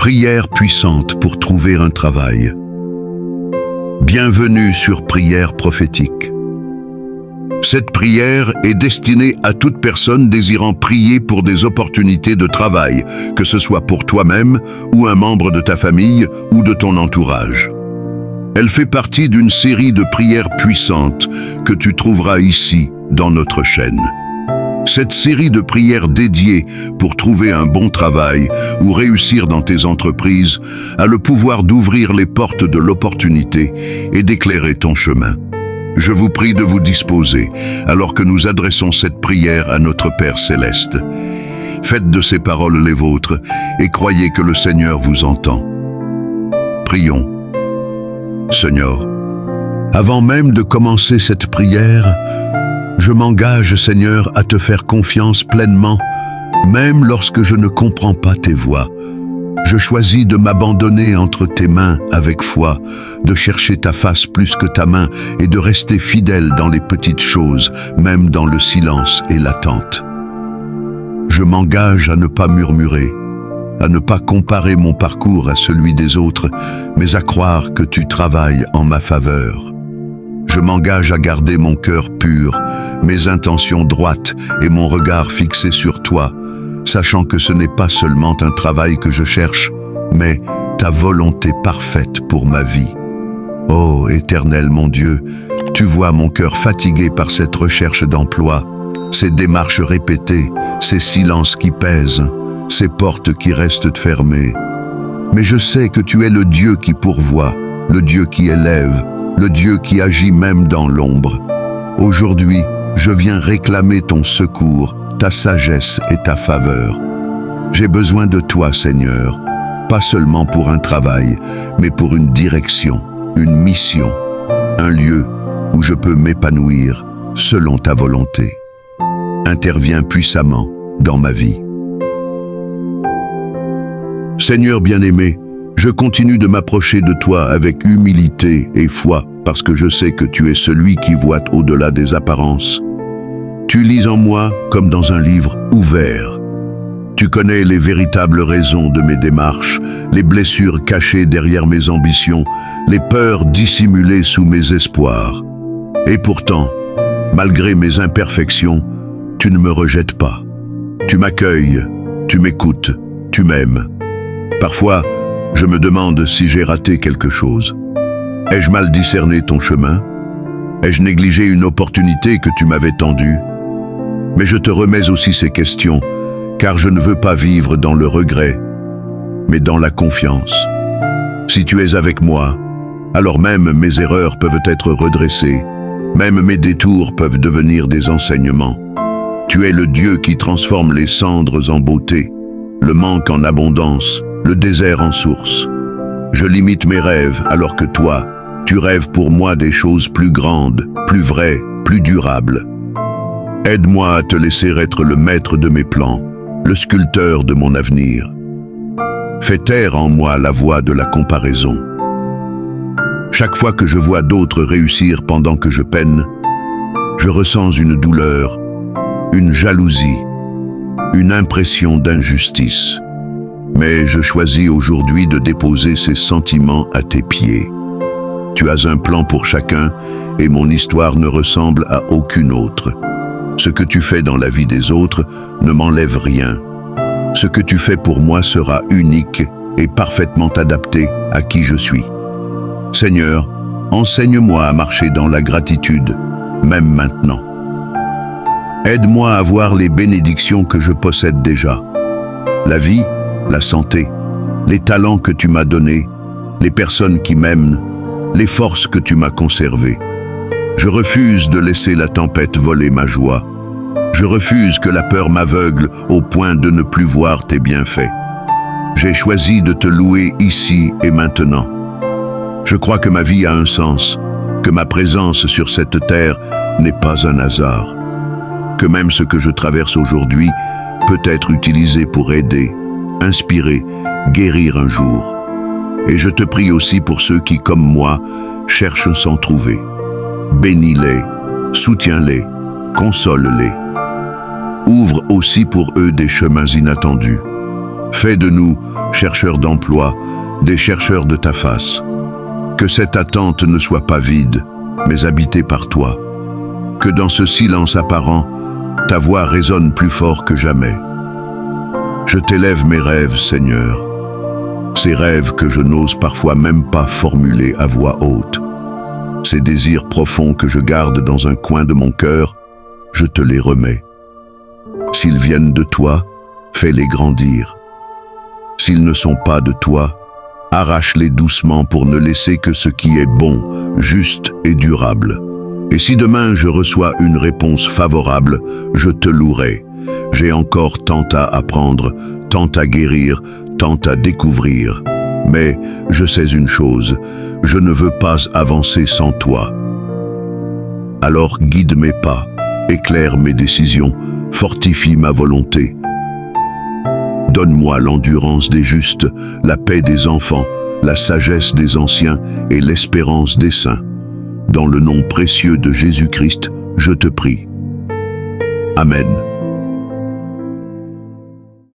Prière puissante pour trouver un travail. Bienvenue sur Prière prophétique. Cette prière est destinée à toute personne désirant prier pour des opportunités de travail, que ce soit pour toi-même ou un membre de ta famille ou de ton entourage. Elle fait partie d'une série de prières puissantes que tu trouveras ici dans notre chaîne. Cette série de prières dédiées pour trouver un bon travail ou réussir dans tes entreprises a le pouvoir d'ouvrir les portes de l'opportunité et d'éclairer ton chemin. Je vous prie de vous disposer alors que nous adressons cette prière à notre Père Céleste. Faites de ces paroles les vôtres et croyez que le Seigneur vous entend. Prions. Seigneur, avant même de commencer cette prière, je m'engage, Seigneur, à te faire confiance pleinement, même lorsque je ne comprends pas tes voies. Je choisis de m'abandonner entre tes mains avec foi, de chercher ta face plus que ta main et de rester fidèle dans les petites choses, même dans le silence et l'attente. Je m'engage à ne pas murmurer, à ne pas comparer mon parcours à celui des autres, mais à croire que tu travailles en ma faveur. Je m'engage à garder mon cœur pur, mes intentions droites et mon regard fixé sur toi, sachant que ce n'est pas seulement un travail que je cherche, mais ta volonté parfaite pour ma vie. Ô Éternel mon Dieu, tu vois mon cœur fatigué par cette recherche d'emploi, ces démarches répétées, ces silences qui pèsent, ces portes qui restent fermées. Mais je sais que tu es le Dieu qui pourvoit, le Dieu qui élève, le Dieu qui agit même dans l'ombre. Aujourd'hui, je viens réclamer ton secours, ta sagesse et ta faveur. J'ai besoin de toi, Seigneur, pas seulement pour un travail, mais pour une direction, une mission, un lieu où je peux m'épanouir selon ta volonté. Interviens puissamment dans ma vie. Seigneur bien-aimé, je continue de m'approcher de toi avec humilité et foi parce que je sais que tu es celui qui voit au-delà des apparences. Tu lis en moi comme dans un livre ouvert. Tu connais les véritables raisons de mes démarches, les blessures cachées derrière mes ambitions, les peurs dissimulées sous mes espoirs. Et pourtant, malgré mes imperfections, tu ne me rejettes pas. Tu m'accueilles, tu m'écoutes, tu m'aimes. Parfois, je me demande si j'ai raté quelque chose. Ai-je mal discerné ton chemin? Ai-je négligé une opportunité que tu m'avais tendue? Mais je te remets aussi ces questions, car je ne veux pas vivre dans le regret, mais dans la confiance. Si tu es avec moi, alors même mes erreurs peuvent être redressées, même mes détours peuvent devenir des enseignements. Tu es le Dieu qui transforme les cendres en beauté, le manque en abondance, le désert en source. Je limite mes rêves alors que toi, tu rêves pour moi des choses plus grandes, plus vraies, plus durables. Aide-moi à te laisser être le maître de mes plans, le sculpteur de mon avenir. Fais taire en moi la voix de la comparaison. Chaque fois que je vois d'autres réussir pendant que je peine, je ressens une douleur, une jalousie, une impression d'injustice. Mais je choisis aujourd'hui de déposer ces sentiments à tes pieds. Tu as un plan pour chacun et mon histoire ne ressemble à aucune autre. Ce que tu fais dans la vie des autres ne m'enlève rien. Ce que tu fais pour moi sera unique et parfaitement adapté à qui je suis. Seigneur, enseigne-moi à marcher dans la gratitude, même maintenant. Aide-moi à voir les bénédictions que je possède déjà. La vie, la santé, les talents que tu m'as donnés, les personnes qui m'aiment, les forces que tu m'as conservées. Je refuse de laisser la tempête voler ma joie. Je refuse que la peur m'aveugle au point de ne plus voir tes bienfaits. J'ai choisi de te louer ici et maintenant. Je crois que ma vie a un sens, que ma présence sur cette terre n'est pas un hasard, que même ce que je traverse aujourd'hui peut être utilisé pour aider, inspirer, guérir un jour. Et je te prie aussi pour ceux qui, comme moi, cherchent sans trouver. Bénis-les, soutiens-les, console-les. Ouvre aussi pour eux des chemins inattendus. Fais de nous, chercheurs d'emploi, des chercheurs de ta face. Que cette attente ne soit pas vide, mais habitée par toi. Que dans ce silence apparent, ta voix résonne plus fort que jamais. Je t'élève mes rêves, Seigneur. Ces rêves que je n'ose parfois même pas formuler à voix haute. Ces désirs profonds que je garde dans un coin de mon cœur, je te les remets. S'ils viennent de toi, fais-les grandir. S'ils ne sont pas de toi, arrache-les doucement pour ne laisser que ce qui est bon, juste et durable. Et si demain je reçois une réponse favorable, je te louerai. J'ai encore tant à apprendre, tant à guérir, tant à découvrir. Mais je sais une chose, je ne veux pas avancer sans toi. Alors guide mes pas, éclaire mes décisions, fortifie ma volonté. Donne-moi l'endurance des justes, la paix des enfants, la sagesse des anciens et l'espérance des saints. Dans le nom précieux de Jésus-Christ, je te prie. Amen.